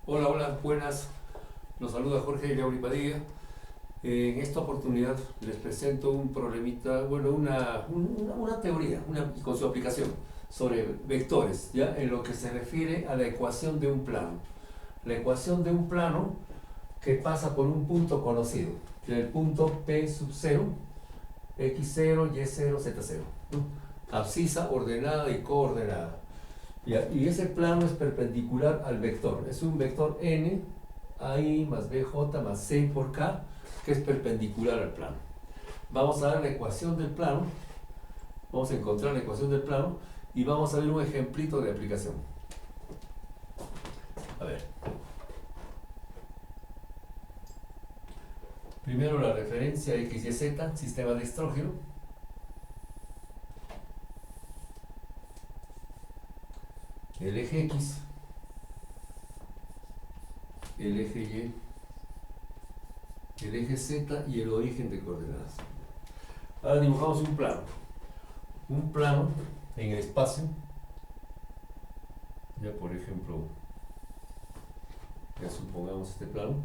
Hola, hola, buenas. Los saluda Jorge Yauri Padilla. En esta oportunidad les presento un problemita, bueno, una teoría con su aplicación sobre vectores, ¿ya? En lo que se refiere a la ecuación de un plano. La ecuación de un plano que pasa por un punto conocido, el punto P sub 0, x0, y0, z0, ¿no? Abscisa ordenada y coordenada. ¿Ya? Y ese plano es perpendicular al vector. Es un vector n, AI más BJ más C por K, que es perpendicular al plano. Vamos a dar la ecuación del plano, vamos a encontrar la ecuación del plano y vamos a ver un ejemplito de aplicación. A ver, primero la referencia x, y, z, sistema de estrógeno. El eje x, el eje y, el eje z y el origen de coordenadas. Ahora dibujamos un plano. Un plano en el espacio. Ya por ejemplo, ya supongamos este plano.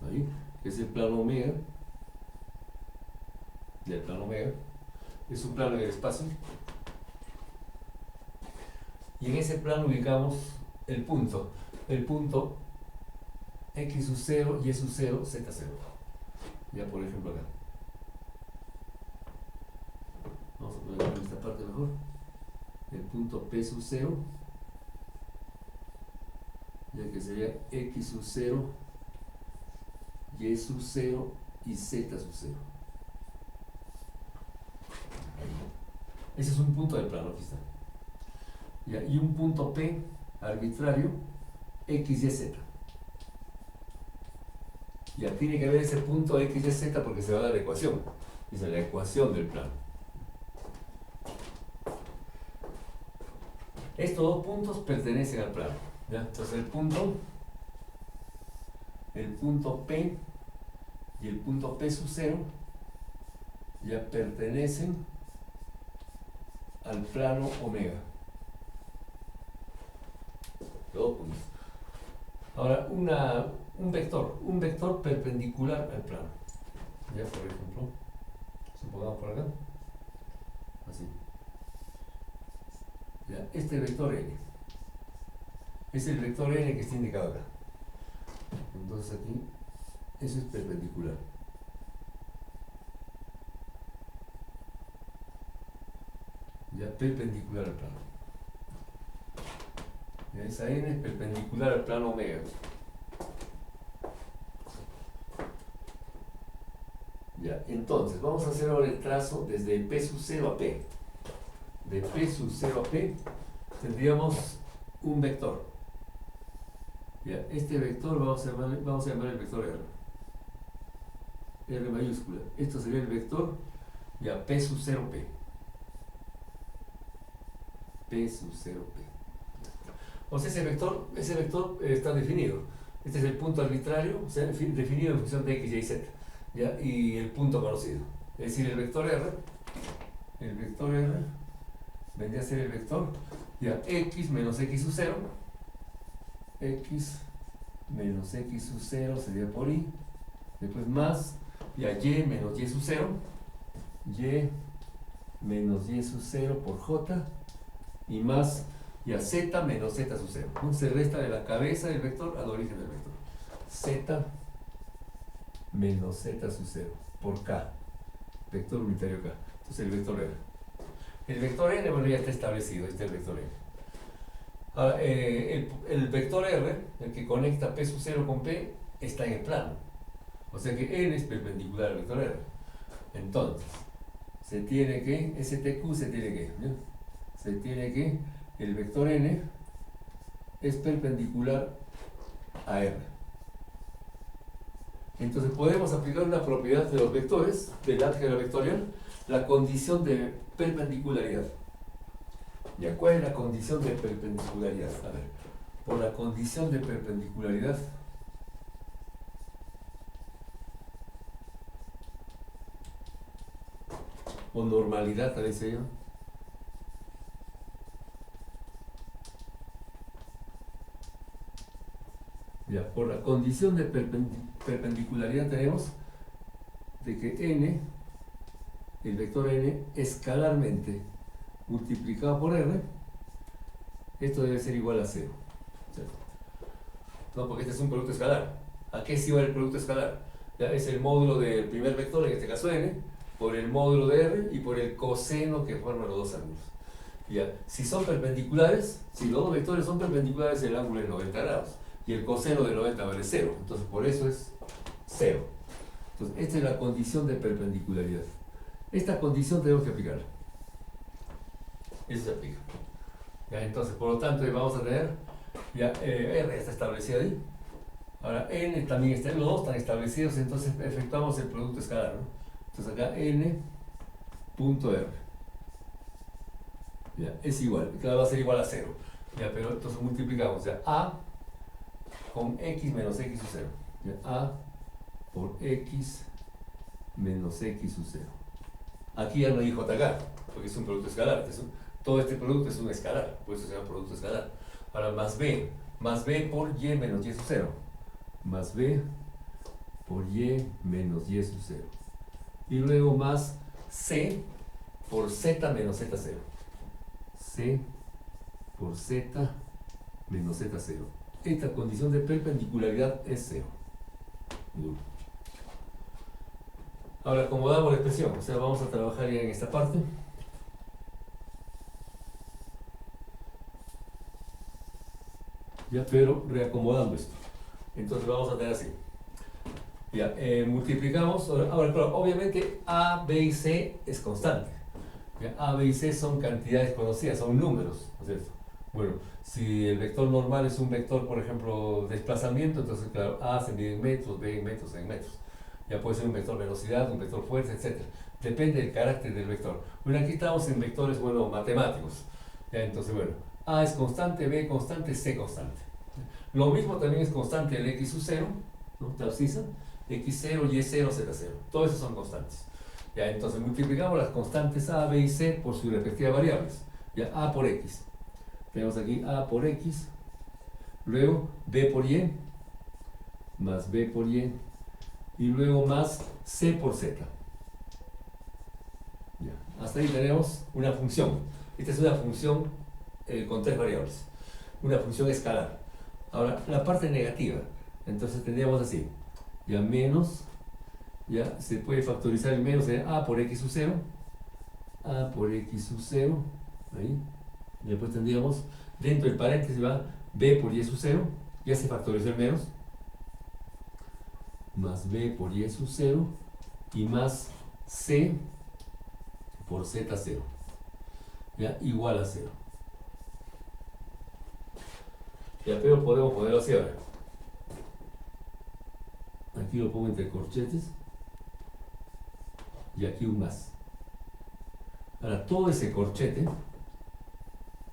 Ahí, que es el plano omega. Del plano omega. Es un plano en el espacio. Y en ese plano ubicamos el punto. El punto x sub 0, y sub 0, z 0. Ya por ejemplo acá. Vamos a poner en esta parte mejor. El punto P sub 0, ya que sería x sub 0, y sub 0 y z sub 0. Ese es un punto del plano, aquí está. ¿Ya? Y un punto P arbitrario, x, y, z. Ya tiene que haber ese punto x, y, z porque se va a dar la ecuación. Esa es la ecuación del plano. Estos dos puntos pertenecen al plano. ¿Ya? Entonces el punto P y el punto P sub 0 ya pertenecen al plano omega. Dos puntos. Ahora, un vector perpendicular al plano. Ya, por ejemplo, supongamos por acá, así. Ya, este vector n es el vector n que está indicado acá. Entonces aquí, eso es perpendicular. Ya, perpendicular al plano. Ya, esa n es perpendicular al plano omega. Ya, entonces, vamos a hacer ahora el trazo desde P sub 0 a P. De P sub 0 a P tendríamos un vector. Ya, este vector vamos a llamar el vector R. R mayúscula. Esto sería el vector, ya, P sub 0 P. P sub 0 P. O sea, ese vector está definido. Este es el punto arbitrario, o sea, definido en función de x, y, z. ¿Ya? Y el punto conocido. Es decir, el vector R vendría a ser el vector, ya, x menos x sub 0, x menos x sub 0 sería por y, después más, ya, y menos y sub 0, y menos y sub 0 por j, y más, ya, z menos z sub 0, ¿no? Se resta de la cabeza del vector al origen del vector, z menos z sub 0 por k, vector unitario k. Entonces el vector r. El vector n, bueno, ya está establecido, este es el vector n. Ahora, el vector r, el que conecta P sub 0 con P, está en el plano. O sea que n es perpendicular al vector r. Entonces, STQ se tiene que, el vector n es perpendicular a r. Entonces podemos aplicar una propiedad de los vectores, del álgebra vectorial, la condición de perpendicularidad. ¿Ya? ¿Cuál es la condición de perpendicularidad? A ver, por la condición de perpendicularidad, o normalidad, tal vez se llama, Ya, por la condición de perpendicularidad tenemos de que n, el vector n, escalarmente multiplicado por r, esto debe ser igual a 0. ¿Cierto? No, porque este es un producto escalar. ¿A qué es igual el producto escalar? Ya, es el módulo del primer vector, en este caso n, por el módulo de r y por el coseno que forman los dos ángulos. Ya, si son perpendiculares, si los dos vectores son perpendiculares, el ángulo es 90 grados y el coseno de 90 vale 0. Entonces, por eso es 0. Entonces, esta es la condición de perpendicularidad. Esta condición tenemos que aplicarla. Eso se aplica. Ya, entonces, por lo tanto, vamos a tener, ya, R está establecido ahí. Ahora, N también está, los dos están establecidos, entonces efectuamos el producto escalar, ¿no? Entonces acá N punto R. Ya, es igual, claro, va a ser igual a 0. Ya, pero entonces multiplicamos, ya, A con X menos X sub 0. Ya, A por X menos X sub 0. Aquí ya no hay JK, porque es un producto escalar. Todo este producto es un escalar, por eso se llama producto escalar. Ahora más B por Y menos Y sub 0. Más B por Y menos Y sub 0. Y luego más C por Z menos Z0. C por Z menos Z0. Esta condición de perpendicularidad es 0. Ahora acomodamos la expresión, o sea, vamos a trabajar ya en esta parte. Ya, pero reacomodando esto. Entonces vamos a tener así. Ya, multiplicamos. Ahora, claro, obviamente A, B y C es constante. Ya, A, B y C son cantidades conocidas, son números, ¿no es cierto? Bueno, si el vector normal es un vector, por ejemplo, desplazamiento, entonces, claro, A se mide en metros, B en metros, en metros. Ya puede ser un vector velocidad, un vector fuerza, etc. Depende del carácter del vector. Bueno, aquí estamos en vectores, bueno, matemáticos. Ya, entonces, bueno, A es constante, B constante, C constante. Lo mismo también es constante el X sub 0, ¿no? X0, Y0, Z0. Todos esos son constantes. Ya, entonces multiplicamos las constantes A, B y C por sus respectivas variables. Ya, A por X. Tenemos aquí A por X, luego B por Y, más B por Y, y luego más C por Z. Ya, hasta ahí tenemos una función. Esta es una función con tres variables. Una función escalar. Ahora, la parte negativa. Entonces tendríamos así. Ya menos, ya se puede factorizar el menos en A por X sub 0. A por X sub 0. Ahí. Y después tendríamos, dentro del paréntesis va B por Y sub 0. Ya se factorizó el menos. Más B por Y sub 0. Y más C por Z0. Ya, igual a 0. Ya, pero podemos ponerlo así ahora. Aquí lo pongo entre corchetes. Y aquí un más. Ahora, todo ese corchete,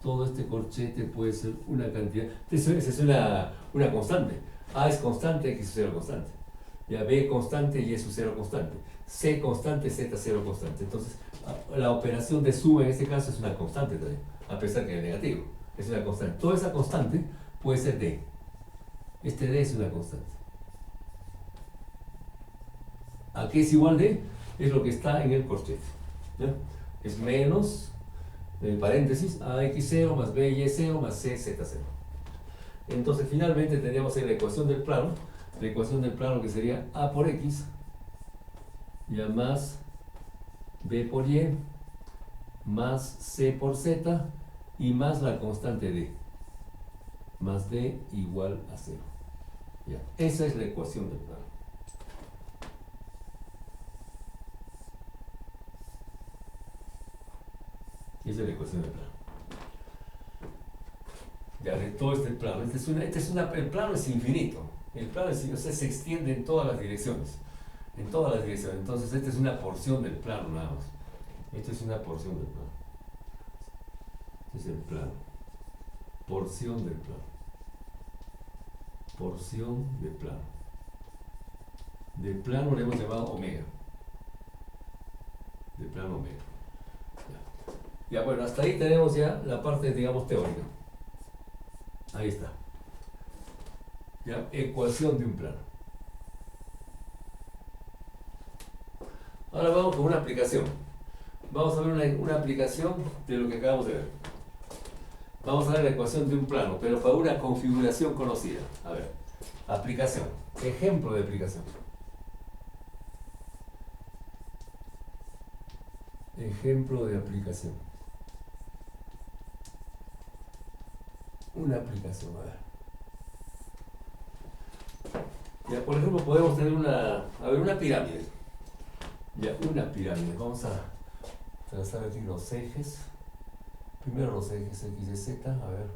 todo este corchete puede ser una cantidad. Esa es una constante. A es constante, X sub 0 constante. Ya, B constante, Y sub 0 constante. C constante, Z0 constante. Entonces, la operación de suma en este caso es una constante también, a pesar que es negativo. Es una constante. Toda esa constante puede ser D. Este D es una constante. ¿A qué es igual D? Es lo que está en el corchete. ¿Ya? Es menos, en paréntesis, AX0 más BY0 más CZ0. Entonces finalmente tendríamos la ecuación del plano que sería A por X, ya más B por Y, más C por Z, y más la constante D, más D igual a 0. Ya. Esa es la ecuación del plano. Esa es la ecuación del plano. Ya, de todo este plano. El plano es infinito. El plano es, o sea, se extiende en todas las direcciones. En todas las direcciones. Entonces, esta es una porción del plano, nada más. Esta es una porción del plano. Este es el plano. Porción del plano. Porción del plano. Del plano le hemos llamado omega. Del plano omega. Ya, bueno, hasta ahí tenemos ya la parte, digamos, teórica. Ahí está. ¿Ya? Ecuación de un plano. Ahora vamos con una aplicación. Vamos a ver una aplicación de lo que acabamos de ver. Vamos a ver la ecuación de un plano, pero para una configuración conocida. A ver, aplicación. Ejemplo de aplicación. Ejemplo de aplicación. Una aplicación, a ver. Ya, por ejemplo, podemos tener una pirámide. Ya, una pirámide. Vamos a trazar aquí los ejes. Primero los ejes X y Z, a ver.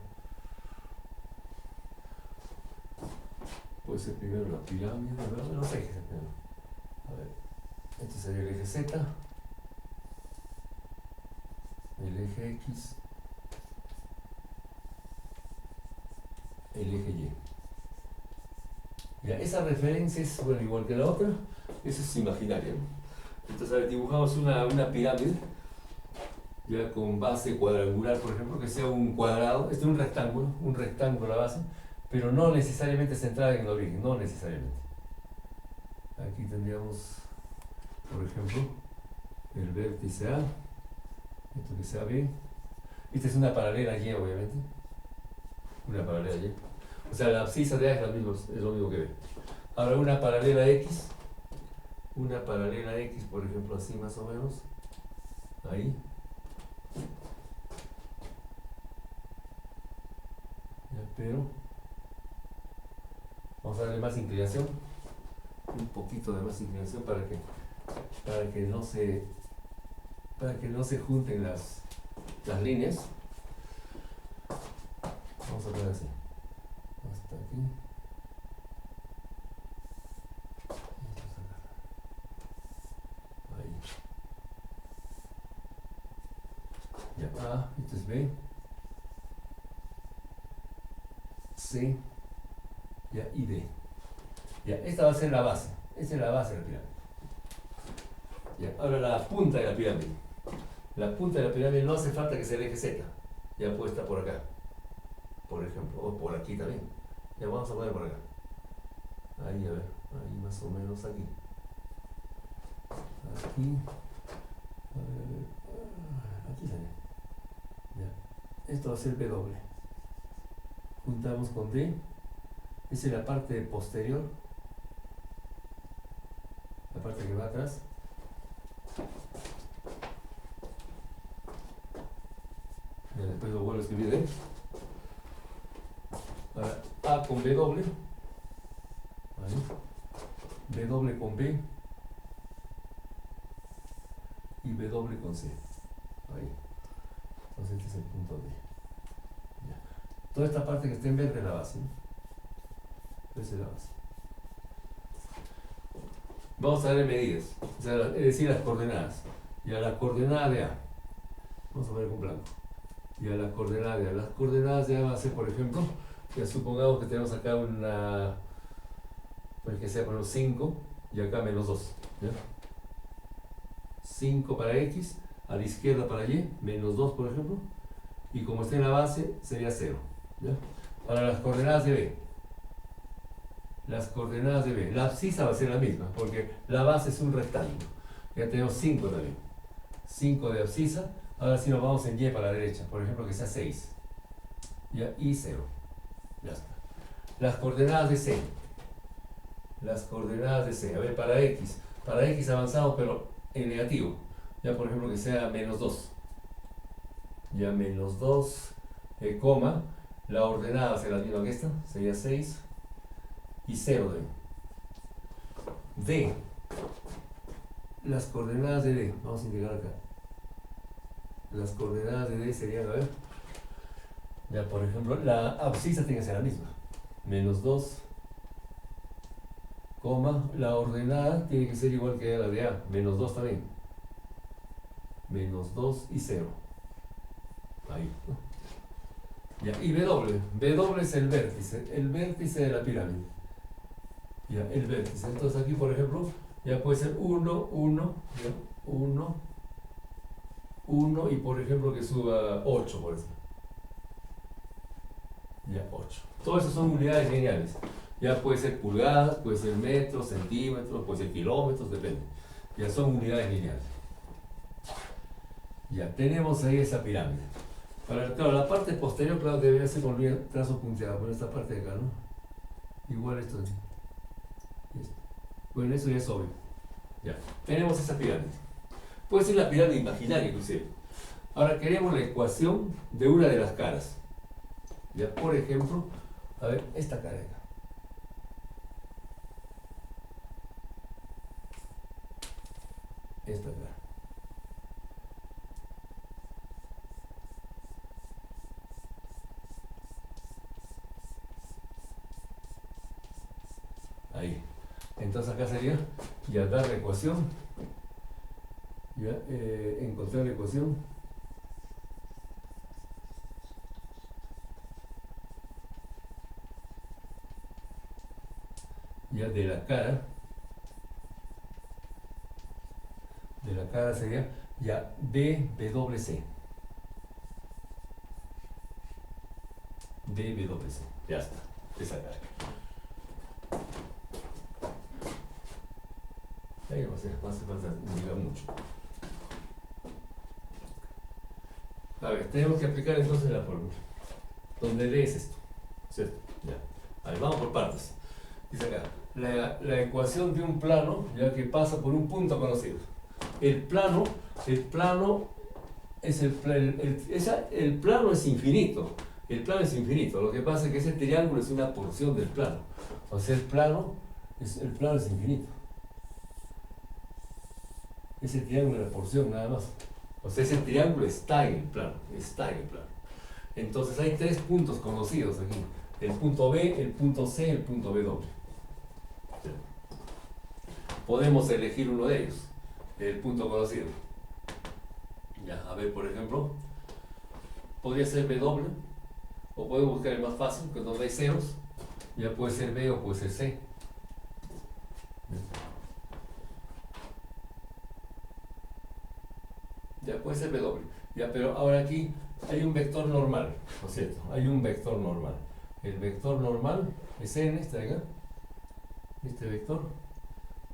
Puede ser primero la pirámide, a ver, los ejes primero. A ver, este sería el eje Z, el eje X, el eje Y. Ya, esa referencia es, bueno, igual que la otra, esa es imaginaria, ¿no? Entonces, a ver, dibujamos una pirámide, ya con base cuadrangular, por ejemplo, que sea un cuadrado, este es un rectángulo la base, pero no necesariamente centrada en el origen, no necesariamente. Aquí tendríamos, por ejemplo, el vértice A, esto que sea B, esta es una paralela Y, obviamente, una paralela Y, o sea, la abscisa de A es lo mismo que B. Ahora una paralela X, por ejemplo, así más o menos, ahí. Ya, pero vamos a darle más inclinación, un poquito de más inclinación para que no se junten las líneas. Vamos a poner así, hasta aquí. Ahí. Ya, A, esto es B, C, ya, y D. Ya, esta va a ser la base. Esta es la base de la pirámide. Ya, ahora la punta de la pirámide. La punta de la pirámide no hace falta que sea el eje Z. Ya puede estar por acá, por ejemplo, o por aquí también. Ya vamos a poner por acá. Ahí, a ver, ahí más o menos aquí. Aquí. A ver, aquí sale. Ya. Esto va a ser W. Juntamos con D. Esa es la parte posterior. La parte que va atrás. Y después lo vuelvo a escribir D. Ahora, A con W. Ahí. W con B. Y W con C. Ahí. Entonces este es el punto D. Ya. Toda esta parte que está en verde es la base, ¿no? Esa es la base. Vamos a ver medidas, o sea, es decir, las coordenadas. Y a la coordenada de A, vamos a poner con blanco. Y a la coordenada de A, las coordenadas de A va a ser, por ejemplo, ya supongamos que tenemos acá una, pues que sea por los 5 y acá -2. ¿Ya? 5 para X, a la izquierda para Y, -2 por ejemplo, y como está en la base sería 0. ¿Ya? Para las coordenadas de B. Las coordenadas de B. La abscisa va a ser la misma, porque la base es un rectángulo. Ya tenemos 5 también. 5 de abscisa. Ahora sí nos vamos en Y para la derecha. Por ejemplo, que sea 6. ¿Ya? Y 0. Ya está. Las coordenadas de C. Las coordenadas de C. A ver, para X. Para X avanzamos, pero en negativo. Ya, por ejemplo, que sea -2. Ya, -2, coma. La ordenada va a ser la misma que esta. Sería 6. Y 0 de D. Las coordenadas de D, vamos a indicar acá. Las coordenadas de D serían, a ver, ya por ejemplo, la abscisa tiene que ser la misma. -2, coma, la ordenada tiene que ser igual que la de A, -2 también. -2 y 0. Ahí. Ya, y W. W es el vértice de la pirámide. Ya, el vértice. Entonces aquí, por ejemplo, ya puede ser 1, 1, 1, 1 y por ejemplo que suba 8, por ejemplo. Ya, 8. Todas esas son unidades lineales. Ya puede ser pulgadas, puede ser metros, centímetros, puede ser kilómetros, depende. Ya son unidades lineales. Ya tenemos ahí esa pirámide. Ahora, claro, la parte posterior, claro, debería ser con trazo punteado, pero esta parte de acá, ¿no? Igual esto así. Bueno, eso ya es obvio. Ya, tenemos esa pirámide. Puede ser la pirámide imaginaria, inclusive. Ahora queremos la ecuación de una de las caras. Ya, por ejemplo, a ver, esta cara de acá. Esta cara. Ahí. Entonces acá sería ya dar la ecuación. Ya, encontrar la ecuación. Ya de la cara. De la cara sería ya BWC. BWC. Ya está. Esa cara. Ahí no hace falta diga mucho. A ver, tenemos que aplicar entonces la fórmula. Donde D es esto. ¿Cierto? Ya. A ver, vamos por partes. Dice acá, la ecuación de un plano, ya que pasa por un punto conocido. El plano es el plano es infinito. El plano es infinito. Lo que pasa es que ese triángulo es una porción del plano. O sea, el plano es infinito. Ese triángulo es la porción nada más. O sea, ese triángulo está en el plano. Está en el plano. Entonces hay tres puntos conocidos aquí. El punto B, el punto C, el punto W. Podemos elegir uno de ellos, el punto conocido. Ya, a ver, por ejemplo, podría ser W, o podemos buscar el más fácil, que donde hay ceros, ya puede ser B o puede ser C. Ya puede ser W. Ya, pero ahora aquí hay un vector normal, ¿no es cierto? Hay un vector normal. El vector normal es N, está acá. Este vector.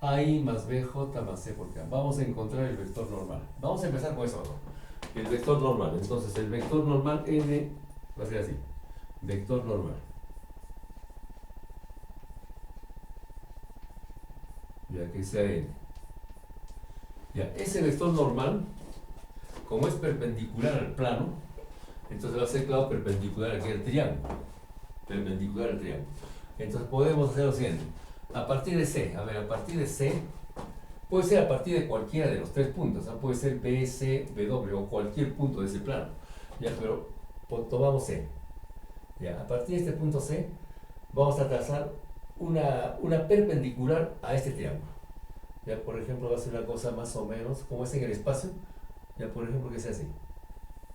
AI más BJ más C por K. Vamos a encontrar el vector normal. Vamos a empezar con eso ahora. El vector normal. Entonces, el vector normal N va a ser así. Vector normal. Ya que sea N. Ya, ese vector normal, como es perpendicular al plano, entonces va a ser, claro, perpendicular aquí al triángulo. Perpendicular al triángulo. Entonces podemos hacer lo siguiente. A partir de C, a partir de C, puede ser a partir de cualquiera de los tres puntos, ¿no? Puede ser B, C, W o cualquier punto de ese plano. Ya, pero tomamos C. Ya, a partir de este punto C, vamos a trazar una perpendicular a este triángulo. Ya, por ejemplo, va a ser una cosa más o menos, como es en el espacio, ya, por ejemplo, que sea así.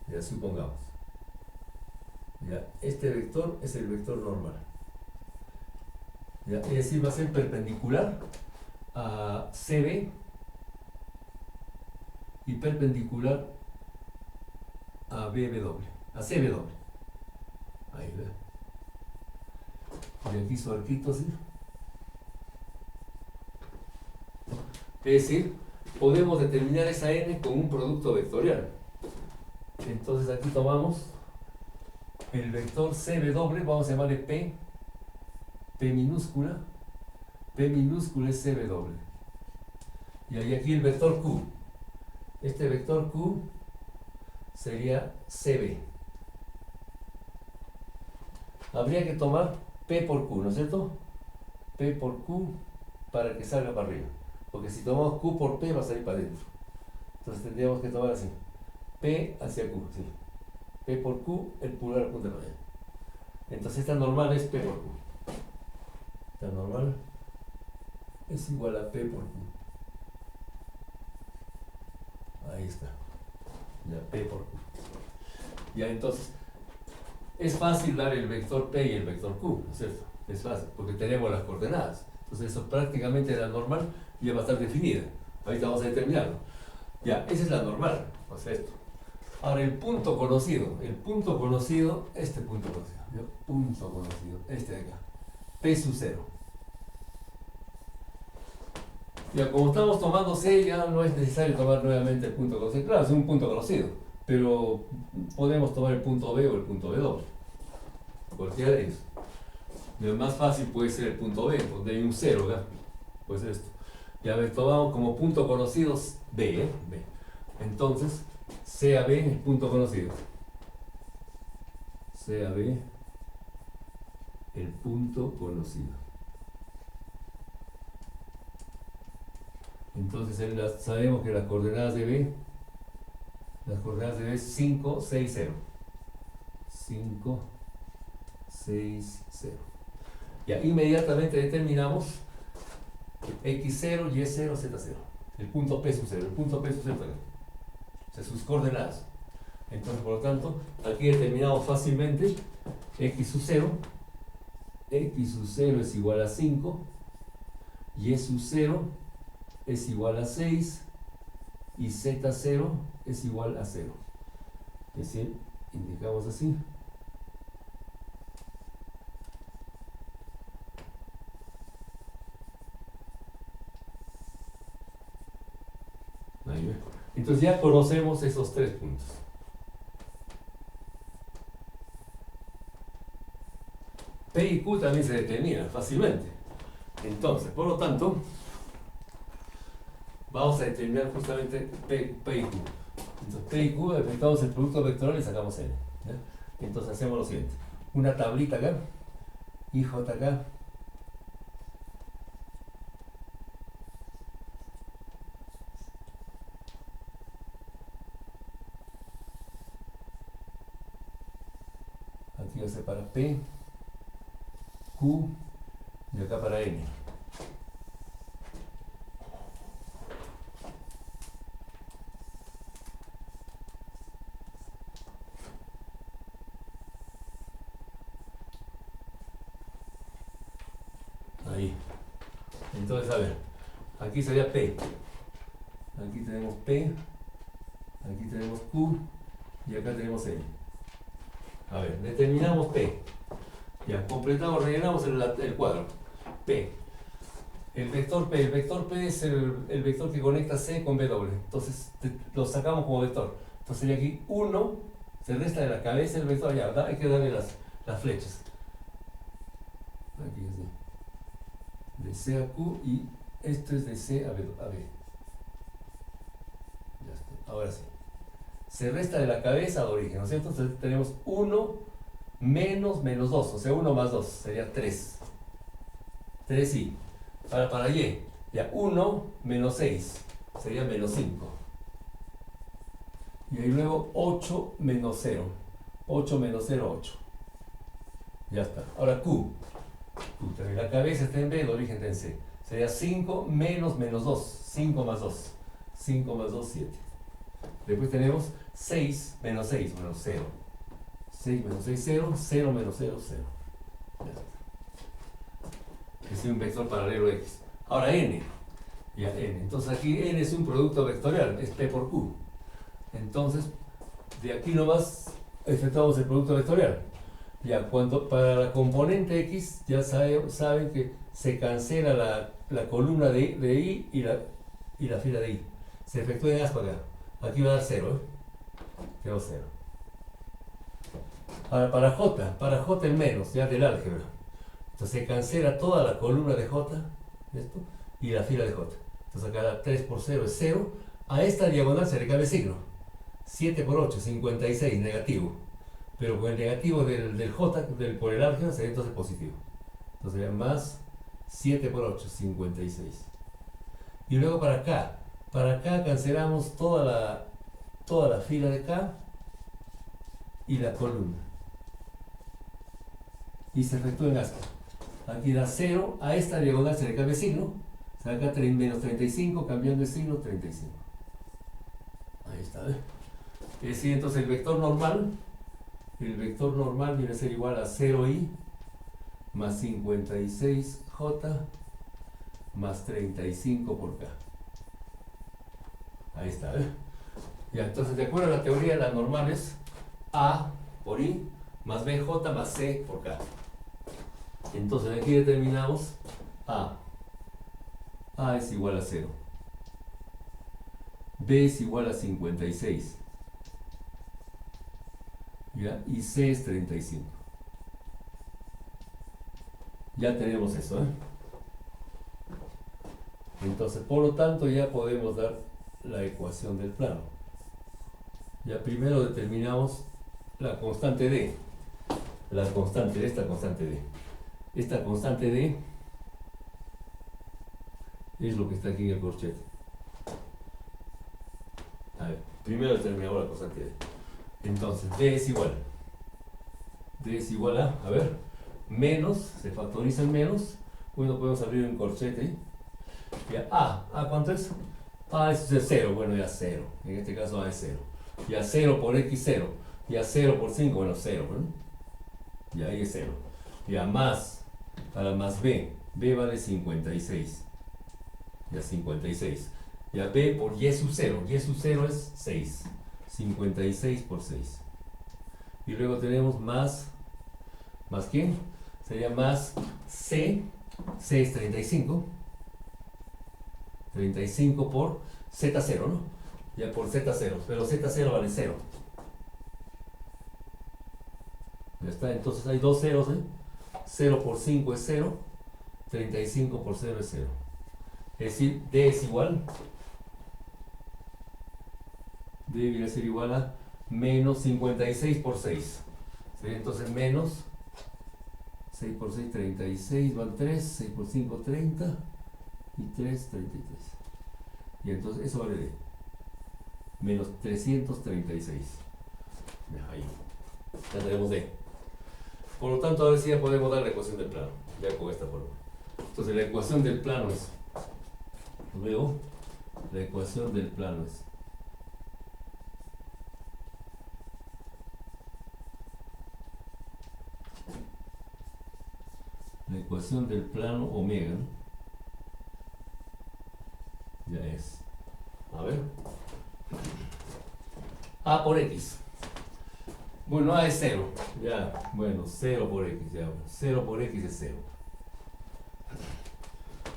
Ya, supongamos. Ya, este vector es el vector normal. Ya, es decir, va a ser perpendicular a CB y perpendicular a BW, a CBW. Ahí ve. Y aquí su arquito así. Es decir, podemos determinar esa n con un producto vectorial. Entonces aquí tomamos el vector CBW, vamos a llamarle P minúscula es CW. Y hay aquí el vector Q. Este vector Q sería CB. Habría que tomar P por Q, ¿no es cierto? P por Q para que salga para arriba. Porque si tomamos Q por P va a salir para adentro. Entonces tendríamos que tomar así. P hacia Q, ¿sí? P por Q, el pulgar apunta para allá. Entonces esta normal es P por Q. Esta normal es igual a P por Q. Ahí está. Ya, P por Q. Ya, entonces, es fácil dar el vector P y el vector Q, ¿no es cierto? Es fácil, porque tenemos las coordenadas. Entonces, eso prácticamente la normal ya va a estar definida. Ahorita vamos a determinarlo. Ya, esa es la normal, o sea, esto. Ahora, el punto conocido, este punto conocido, este punto conocido, este de acá. P sub 0. Ya, como estamos tomando C, ya no es necesario tomar nuevamente el punto conocido. Claro, es un punto conocido, pero podemos tomar el punto B o el punto B doble. Cualquiera de ellos. Lo más fácil puede ser el punto B, donde hay un 0, ¿verdad? Pues esto. Ya tomamos como punto conocidos B, ¿eh? B. Entonces, C a B es punto conocido. C a B, el punto conocido. Entonces sabemos que las coordenadas de B es 5, 6, 0. 5, 6, 0. Ya inmediatamente determinamos x0, y0, z0. El punto P sub 0. El punto P sub 0 también. O sea, sus coordenadas. Entonces, por lo tanto, aquí determinamos fácilmente x sub 0. X sub 0 es igual a 5. Y sub 0 es igual a 6. Y z0 es igual a 0. Es decir, indicamos así. Ahí ve. Entonces ya conocemos esos tres puntos. P y Q también se determinan fácilmente. Entonces, por lo tanto, vamos a determinar justamente P y Q. Entonces, P y Q, efectuamos el producto vectorial y sacamos N. ¿Ya? Entonces hacemos lo siguiente. Una tablita acá, IJ acá, aquí va a ser para P, Q y acá para N. Ahí. Entonces, a ver, aquí sería P. Aquí tenemos P, aquí tenemos Q y acá tenemos N. A ver, determinamos P. Ya, completamos, rellenamos el cuadro. P. El vector P es el vector que conecta C con W. Entonces lo sacamos como vector. Entonces sería aquí 1, se resta de la cabeza el vector allá, ¿verdad? Hay que darle las flechas. Aquí es de C a Q y esto es de C a B. Ya está. Ahora sí. Se resta de la cabeza al origen, ¿no es cierto? Entonces tenemos 1 menos 2, o sea 1 más 2 sería 3. 3i. Para y, ya 1 menos 6 sería menos 5. Y ahí luego 8 menos 0. 8 menos 0, 8. Ya está. Ahora Q. La cabeza está en B, el origen está en C. Sería 5 menos 2. 5 más 2. 5 más 2, 7. Después tenemos 6 menos 6, menos 0. 6 menos 6, 0. 0 menos 0, 0. Ya está. Es un vector paralelo X. Ahora N. Ya N. Entonces aquí N es un producto vectorial, es P por Q. Entonces, de aquí nomás efectuamos el producto vectorial. Ya, para la componente X, ya saben que se cancela la columna de I y la fila de I. Se efectúa en aspa acá. Aquí va a dar 0, quedó 0. Ahora para J el menos, ya del álgebra. Entonces se cancela toda la columna de J, esto, y la fila de J. Entonces acá 3 por 0 es 0. A esta diagonal se le cambia el signo. 7 por 8, 56, negativo. Pero con el negativo del J, por el álgebra, sería entonces positivo. Entonces sería más 7 por 8, 56. Y luego para acá cancelamos toda la fila de K y la columna. Y se efectúa en aspa. Aquí da 0, a esta diagonal se le cambia el signo. O sea, acá menos 35, cambiando el signo, 35. Ahí está, ¿eh? Es decir, entonces el vector normal viene a ser igual a 0i más 56j más 35 por k. Ahí está, ¿eh? Ya, entonces de acuerdo a la teoría, la normal es a por i más bj más c por k. Entonces aquí determinamos A. A es igual a 0. B es igual a 56. ¿Ya? Y C es 35. Ya tenemos eso, ¿eh? Entonces, por lo tanto, ya podemos dar la ecuación del plano. Ya primero determinamos la constante D. Esta constante D. Esta constante D es lo que está aquí en el corchete. A ver, primero determinamos la constante D. Entonces, D es igual a ver, menos, se factoriza el menos. Bueno, podemos abrir un corchete. Ya, ¿A cuánto es? A es 0, bueno, ya 0. En este caso A es 0. Ya 0 por X, 0. Ya 0 por 5, bueno, 0. ¿no? Y ahí es 0. Ya más, para más B. B vale 56. Ya 56. Ya B por Y sub 0. Y sub 0 es 6. 56 por 6. Y luego tenemos más ¿quién? Sería más C. C es 35. 35 por Z0, ¿no? Ya por Z0. Pero Z0 vale 0. Ya está, entonces hay dos ceros, ¿eh? 0 por 5 es 0. 35 por 0 es 0. Es decir, D es igual. D debería ser igual a menos 56 por 6. ¿Sí? Entonces menos 6 por 6, 36, van 3, 6 por 5, 30 y 3, 33. Y entonces eso vale D. Menos 336. Ya, ahí. Ya tenemos D. Por lo tanto, ahora sí ya podemos dar la ecuación del plano. Ya con esta forma. Entonces la ecuación del plano es. Luego, la ecuación del plano es. La ecuación del plano omega. Ya es. A ver. A por X. Bueno, A es 0. Ya, bueno, 0 por X. Ya, 0 por X es 0.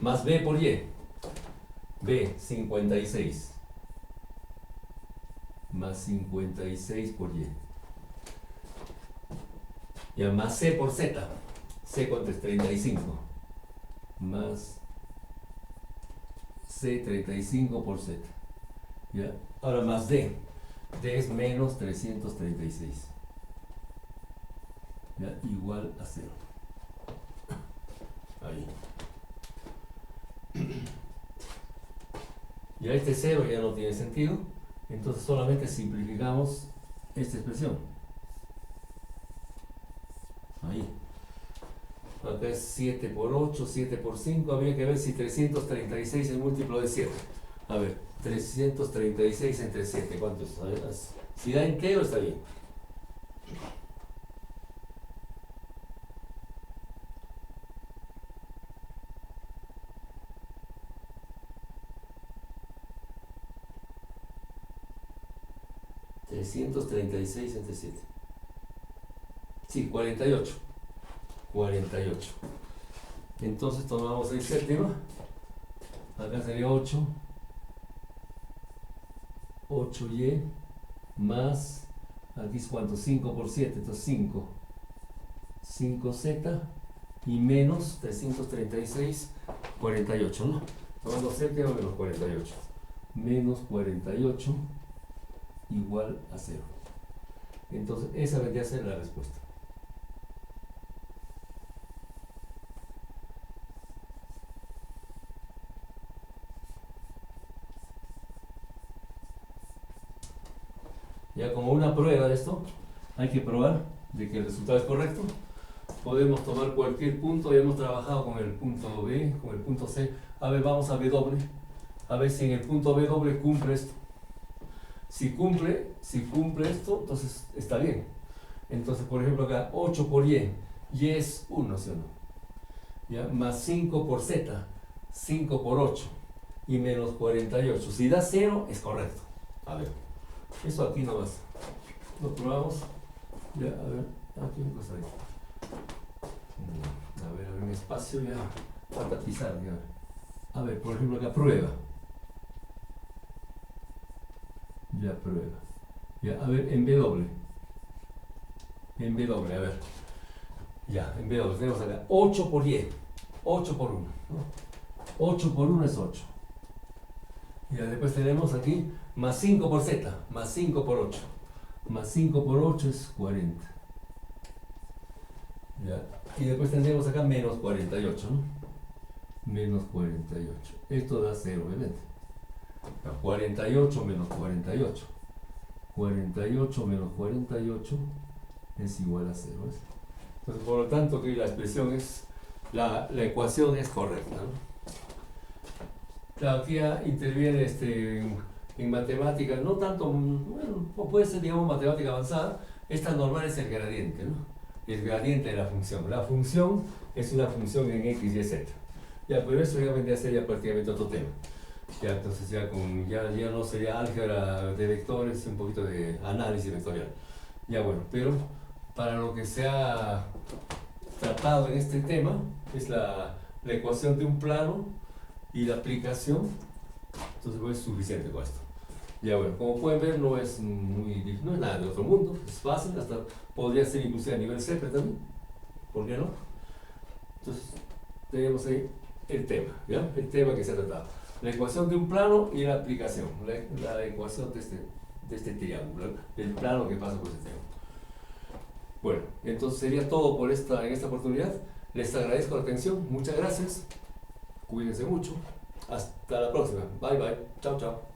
Más B por Y. B, 56. Más 56 por Y. Ya, más C por Z. C cuánto es 35. Más C 35 por Z. ¿Ya? Ahora más D. D es menos 336. ¿Ya? Igual a 0. Ahí. Ya este 0 ya no tiene sentido. Entonces solamente simplificamos esta expresión. Ahí. Acá es 7 por 8, 7 por 5. Habría que ver si 336 es múltiplo de 7. A ver, 336 entre 7, ¿cuánto es? A ver, si da entero está bien. $336 entre 7. Sí, 48. 48. Entonces tomamos el séptimo. Acá sería 8. 8y más, aquí es cuánto, 5 por 7, entonces 5. 5z y menos 336, 48, ¿no? Tomando séptimo menos 48. Menos 48 igual a 0. Entonces esa vendría a ser la respuesta. Ya como una prueba de esto, hay que probar de que el resultado es correcto. Podemos tomar cualquier punto, ya hemos trabajado con el punto B, con el punto C. A ver, vamos a W. A ver si en el punto W cumple esto. Si cumple esto, entonces está bien. Entonces, por ejemplo, acá 8 por Y. Y es 1, ¿sí o no? ¿Ya? Más 5 por Z. 5 por 8. Y menos 48. Si da 0, es correcto. A ver. Eso aquí nomás. Lo probamos. Ya, a ver. Aquí me cosa ahí. A ver. espacio ya, para tapizar, ya. A ver, por ejemplo, acá prueba. Ya prueba. Ya, a ver, en W. En W, a ver. Ya, en W tenemos acá 8 por Y. 8 por 1. ¿No? 8 por 1 es 8. Ya, después tenemos aquí más 5 por Z. Más 5 por 8. Más 5 por 8 es 40. Ya. Y después tendremos acá menos 48, ¿no? Menos 48. Esto da 0, obviamente. 48 menos 48. 48 menos 48 es igual a 0. ¿Ves? Entonces, por lo tanto, que la expresión es, la ecuación es correcta, ¿no? Claro, aquí ya interviene en matemáticas, no tanto, bueno, puede ser, digamos, matemática avanzada. Esta normal es el gradiente, ¿no? El gradiente de la función. La función es una función en x, y, z. Ya, pero eso ya vendría a ser ya prácticamente otro tema. Ya, entonces ya no sería álgebra de vectores, un poquito de análisis vectorial. Ya, bueno, pero para lo que se ha tratado en este tema es la ecuación de un plano y la aplicación, entonces pues, es suficiente con esto. Ya, bueno, como pueden ver, no es no es nada de otro mundo, es fácil, hasta podría ser inclusive a nivel CEPRE también, ¿por qué no? Entonces, tenemos ahí el tema, ¿ya? El tema que se ha tratado. La ecuación de un plano y la aplicación, la ecuación de este triángulo, del plano que pasa por este triángulo. Bueno, entonces sería todo por en esta oportunidad. Les agradezco la atención, muchas gracias, cuídense mucho, hasta la próxima, bye bye, chao chao.